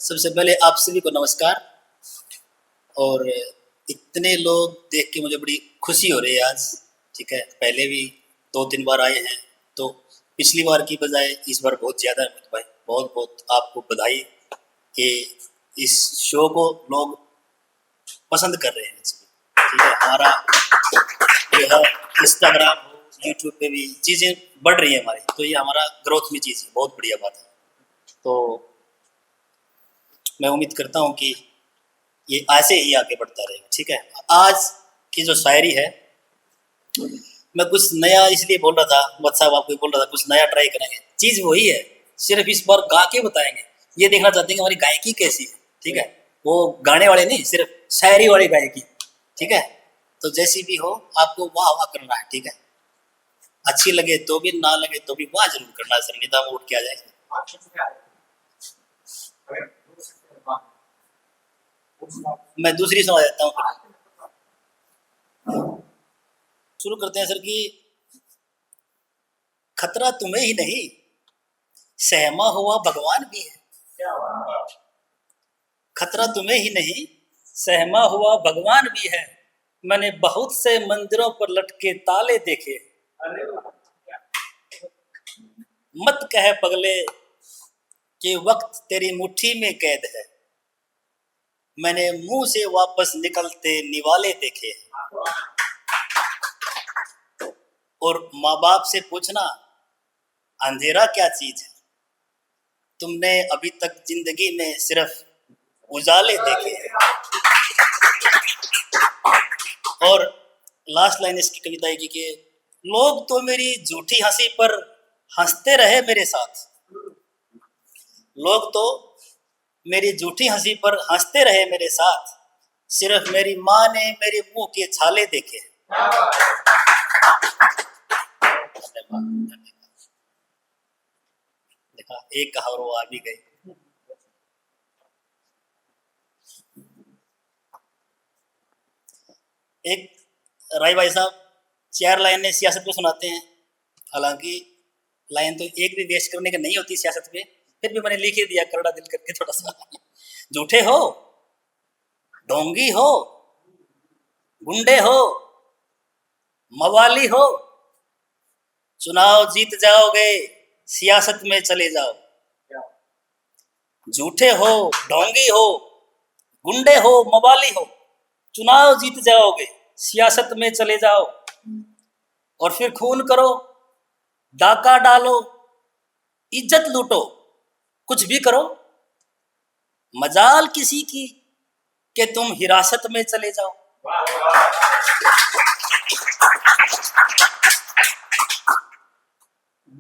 सबसे पहले आप सभी को नमस्कार। और इतने लोग देख के मुझे बड़ी खुशी हो रही है आज। ठीक है, पहले भी 2-3 बार आए हैं, तो पिछली बार की बजाय इस बार बहुत ज़्यादा है भाई। बहुत बहुत आपको बधाई कि इस शो को लोग पसंद कर रहे हैं सभी। ठीक है, हमारा जो है इंस्टाग्राम हो, यूट्यूब पे भी चीज़ें बढ़ रही है हमारी, तो ये हमारा ग्रोथ में चीज़ है, बहुत बढ़िया बात है। तो मैं उम्मीद करता हूँ कि ये ऐसे ही आगे बढ़ता रहेगा। ठीक है, आज की जो शायरी है, मैं कुछ नया इसलिए बोल रहा था, वत्स साहब आपको बोल रहा था कुछ नया ट्राई करेंगे। चीज़ वही है, सिर्फ इस बार गा के बताएंगे। ये देखना चाहते हैं कि हमारी गायकी कैसी है। ठीक है, वो गाने वाले नहीं, सिर्फ शायरी वाली गायकी। ठीक है, तो जैसी भी हो आपको वाह वाह करना है। ठीक है, अच्छी लगे तो भी, ना लगे तो भी वाह जरूर करना है सर, नहीं तो उठ के आ जाएगा। मैं दूसरी सुना देता हूँ, शुरू करते हैं सर की। खतरा तुम्हें ही नहीं, सहमा हुआ भगवान भी है। खतरा तुम्हें ही नहीं, सहमा हुआ भगवान भी है। मैंने बहुत से मंदिरों पर लटके ताले देखे। मत कहे पगले कि वक्त तेरी मुट्ठी में कैद है। मैंने मुंह से वापस निकलते निवाले देखे। और माँ बाप से पूछना अंधेरा क्या चीज है। तुमने अभी तक जिंदगी में सिर्फ उजाले देखे हैं। और लास्ट लाइन इसकी कविता है कि लोग तो मेरी झूठी हंसी पर हंसते रहे मेरे साथ। लोग तो मेरी झूठी हंसी पर हंसते रहे मेरे साथ। सिर्फ मेरी माँ ने मेरे मुंह के छाले देखे। देखा, एक कहावत वो आ भी गई। एक राय भाई साहब 4 लाइनें सियासत पे सुनाते हैं। हालांकि लाइन तो एक भी वेस्ट करने की नहीं होती सियासत पे, फिर भी मैंने लिख ही दिया करड़ा दिल करके थोड़ा सा। झूठे हो, ढोंगी हो, गुंडे हो, मवाली हो, चुनाव जीत जाओगे, सियासत में चले जाओ। झूठे हो, ढोंगी हो, गुंडे हो, मवाली हो, चुनाव जीत जाओगे, सियासत में चले जाओ। और फिर खून करो, डाका डालो, इज्जत लूटो, कुछ भी करो, मजाल किसी की कि तुम हिरासत में चले जाओ।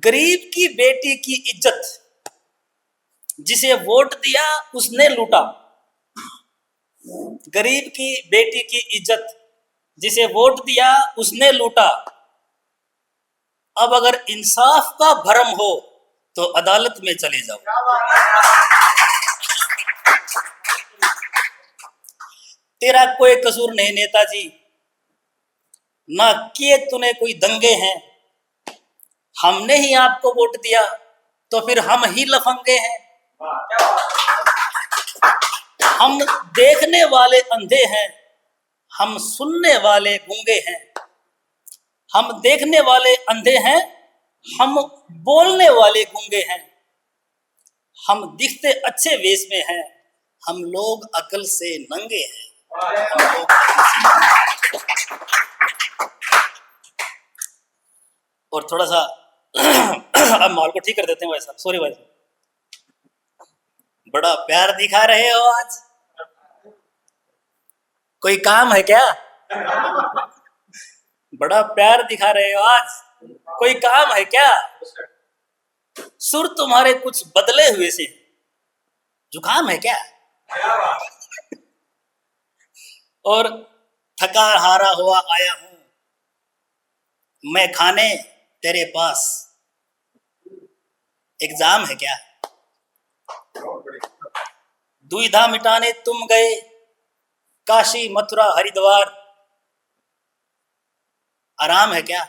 गरीब की बेटी की इज्जत जिसे वोट दिया उसने लूटा। गरीब की बेटी की इज्जत जिसे वोट दिया उसने लूटा। अब अगर इंसाफ का भरम हो तो अदालत में चले जाओ। तेरा कोई कसूर नहीं नेताजी, ना किए तूने कोई दंगे हैं। हमने ही आपको वोट दिया तो फिर हम ही लफंगे हैं। हम देखने वाले अंधे हैं, हम सुनने वाले गूंगे हैं। हम देखने वाले अंधे हैं, हम बोलने वाले गूंगे हैं। हम दिखते अच्छे वेश में हैं, हम लोग अकल से नंगे हैं। हम लोग और थोड़ा सा अब माल को ठीक कर देते हैं भाई साहब, सॉरी भाई साहब। बड़ा प्यार दिखा रहे हो आज, कोई काम है क्या? बड़ा प्यार दिखा रहे हो आज, कोई काम है क्या? सुर तुम्हारे कुछ बदले हुए से, जुकाम है क्या? और थका हारा हुआ आया हूं मैं खाने तेरे पास, एग्जाम है क्या? दुविधा मिटाने तुम गए काशी मथुरा हरिद्वार, आराम है क्या?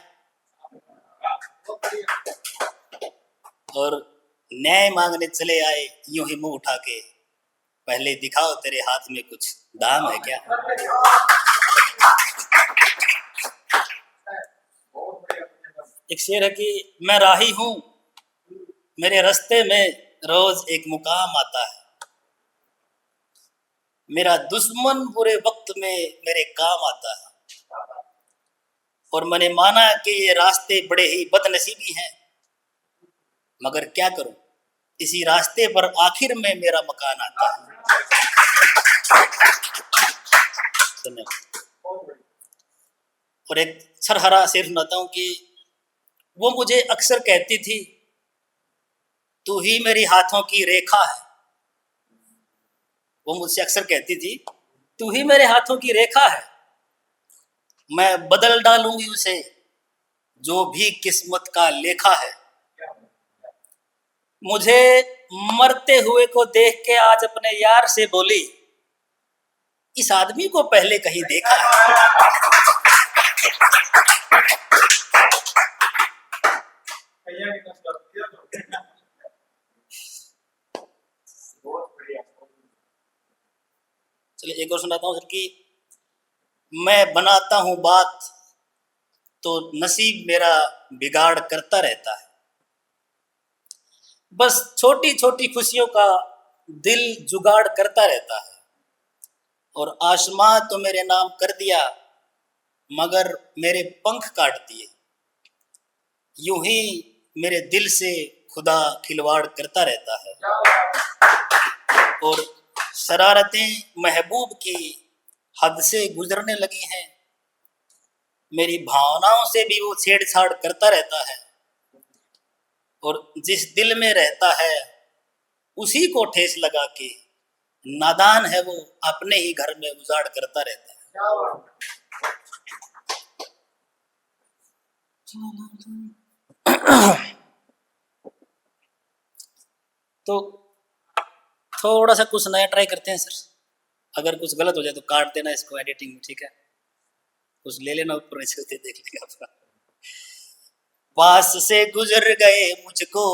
और न्याय मांगने चले आए यूं ही मुंह उठा के, पहले दिखाओ तेरे हाथ में कुछ दाम है क्या। एक शेर है कि मैं राही हूं, मेरे रास्ते में रोज एक मुकाम आता है, मेरा दुश्मन बुरे वक्त में मेरे काम आता है, और मैंने माना कि ये रास्ते बड़े ही बदनसीबी हैं, मगर क्या करूं, इसी रास्ते पर आखिर में मेरा मकान आता है। और एक सरहरा शेर सुनाता हूं कि वो मुझे अक्सर कहती थी, तू ही मेरी हाथों की रेखा है। वो मुझसे अक्सर कहती थी, तू ही मेरे हाथों की रेखा है, मैं बदल डालूंगी उसे जो भी किस्मत का लेखा है। मुझे मरते हुए को देख के आज अपने यार से बोली, इस आदमी को पहले कहीं देखा है। चलिए एक और सुनाता हूँ सर कि मैं बनाता हूं बात तो नसीब मेरा बिगाड़ करता रहता है, बस छोटी छोटी खुशियों का दिल जुगाड़ करता रहता है, और आसमां तो मेरे नाम कर दिया मगर मेरे पंख काट दिए, यूं ही मेरे दिल से खुदा खिलवाड़ करता रहता है, और शरारतें महबूब की हद से गुजरने लगी हैं, मेरी भावनाओं से भी वो छेड़छाड़ करता रहता है, और जिस दिल में रहता है उसी को ठेस लगा के नादान है वो अपने ही घर में उजाड़ करता रहता है। तो थोड़ा सा कुछ नया ट्राई करते हैं सर, अगर कुछ गलत हो जाए तो काट देना इसको एडिटिंग में, ठीक है, कुछ ले लेना ऊपर ऐसे देख लेगा आपका। पास से गुजर गए मुझको,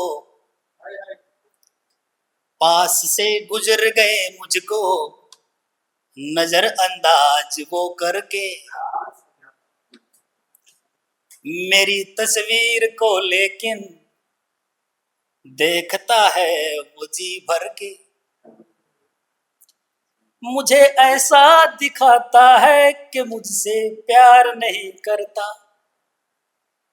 पास से गुजर गए मुझको नजर अंदाज वो करके, मेरी तस्वीर को लेकिन देखता है वो जी भर के, मुझे ऐसा दिखाता है कि मुझसे प्यार नहीं करता,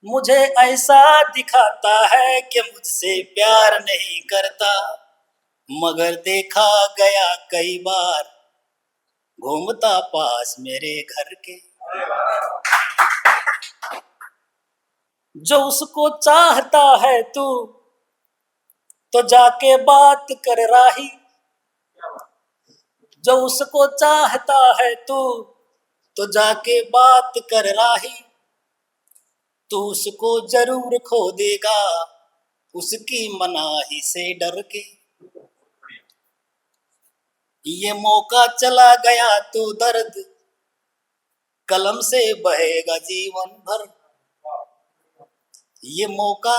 मुझे ऐसा दिखाता है कि मुझसे प्यार नहीं करता, मगर देखा गया कई बार घूमता पास मेरे घर के, जो उसको चाहता है तू तो जाके बात कर राही, जो उसको चाहता है तू तो जाके बात कर राही, तू उसको जरूर खो देगा उसकी मनाही से डर के, ये मौका चला गया तो दर्द कलम से बहेगा जीवन भर, ये मौका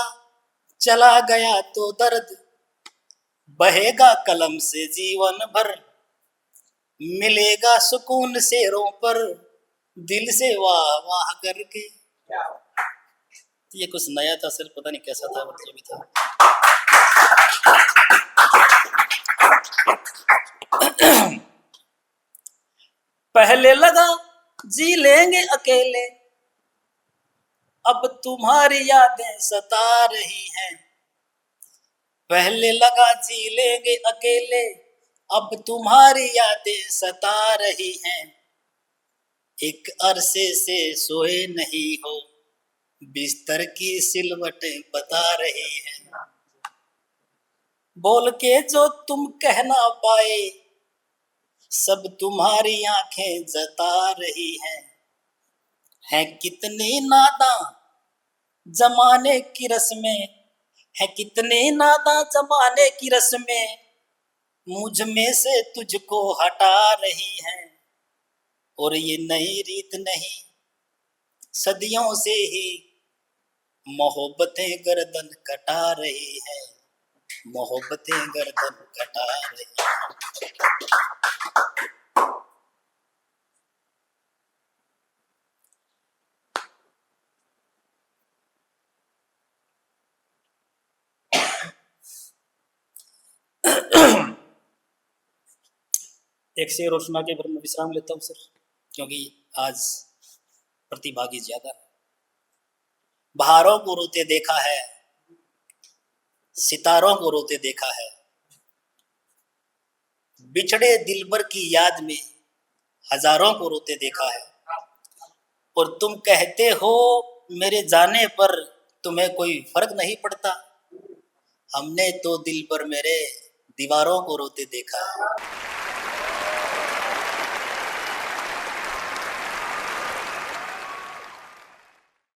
चला गया तो दर्द बहेगा कलम से जीवन भर, मिलेगा सुकून शेरों पर दिल से वाह वाह करके। ये कुछ नया था सर, पता नहीं कैसा था, मतलब भी था। पहले लगा जी लेंगे अकेले, अब तुम्हारी यादें सता रही हैं, पहले लगा जी लेंगे अकेले, अब तुम्हारी यादें सता रही हैं, एक अरसे से सोए नहीं हो बिस्तर की सिलवटें बता रही हैं, बोल के जो तुम कह ना पाए सब तुम्हारी आंखें जता रही हैं कितने नादा जमाने की रस्में, है कितने नादा जमाने की रस्में मुझ में से तुझको हटा रही हैं, और ये नई रीत नहीं सदियों से ही मोहब्बतें गर्दन कटा रही हैं, मोहब्बतें गर्दन कटा रही। एक शेर और सुना के फिर मैं विश्राम लेता हूँ सर, क्योंकि आज प्रतिभागी ज्यादा। बहारों को रोते देखा है, सितारों को रोते देखा है, बिछड़े दिलबर की याद में हजारों को रोते देखा है। और तुम कहते हो मेरे जाने पर तुम्हें कोई फर्क नहीं पड़ता, हमने तो दिल पर मेरे दीवारों को रोते देखा है।